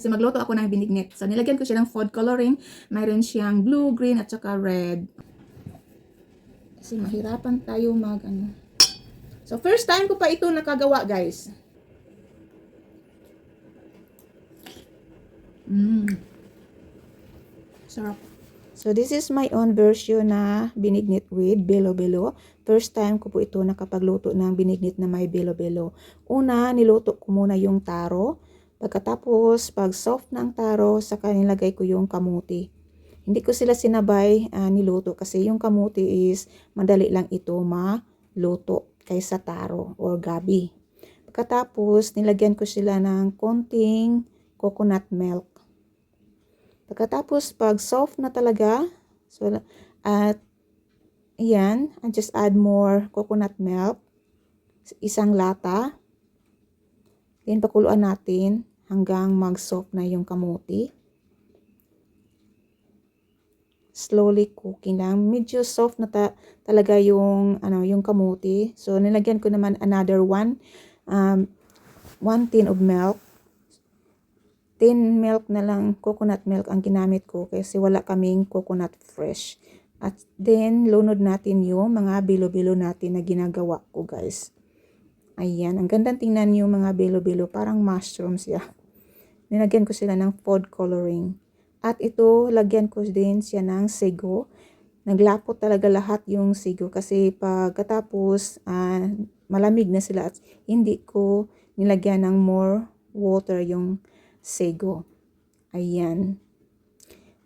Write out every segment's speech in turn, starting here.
Kasi magluto ako ng binignit. So, nilagyan ko siya ng food coloring. Mayroon siyang blue, green, at saka red. Kasi mahirapan tayo ano. So, first time ko pa ito nakagawa, guys. Sarap. So, this is my own version na binignit with belo-belo. First time ko po ito nakapagluto ng binignit na may belo-belo. Una, niluto ko muna yung taro. Pagkatapos, pag soft na ang taro, saka nilagay ko yung kamuti. Hindi ko sila sinabay niluto kasi yung kamuti is madali lang ito maluto kaysa taro or gabi. Pagkatapos, nilagyan ko sila ng konting coconut milk. Pagkatapos, pag soft na talaga, so, at ayan, I just add more coconut milk. Isang lata. Then, pakuluan natin hanggang mag-soft na yung kamuti. Slowly cooking lang. Medyo soft na talaga yung, yung kamuti. So, nilagyan ko naman another 1 tin of milk. 10 milk na lang, coconut milk ang ginamit ko kasi wala kaming coconut fresh. At then, lunod natin yung mga bilo-bilo natin na ginagawa ko, guys. Ayan, ang gandang tingnan yung mga bilo-bilo, parang mushrooms siya. Nilagyan ko sila ng food coloring. At ito, lagyan ko din siya ng sego. Naglapot talaga lahat yung sego kasi pagkatapos, malamig na sila at hindi ko nilagyan ng more water yung sego. Ayan.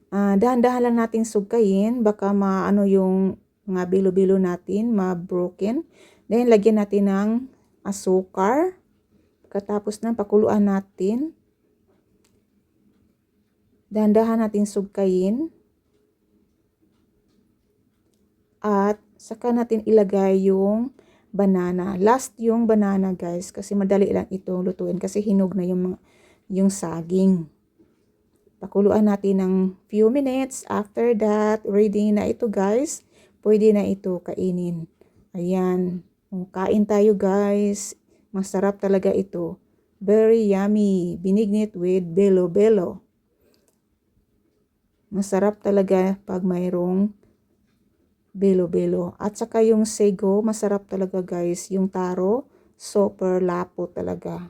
Dahan-dahan lang natin sugkayin. Baka maano yung mga bilo-bilo natin, ma-broken. Then, lagyan natin ng asukar. Pagkatapos ng pakuluan natin. Dahan-dahan natin sugkayin. At saka natin ilagay yung banana. Last yung banana, guys. Kasi madali lang ito lutuin. Kasi hinog na yung saging. Pakuluan natin ng few minutes. After that, ready na ito, guys. Pwede na ito kainin. Ayan. Kain tayo, guys. Masarap talaga ito. Very yummy. Binignit with belo-belo. Masarap talaga pag mayroong belo-belo. At saka yung sego, masarap talaga, guys. Yung taro, super lapo talaga.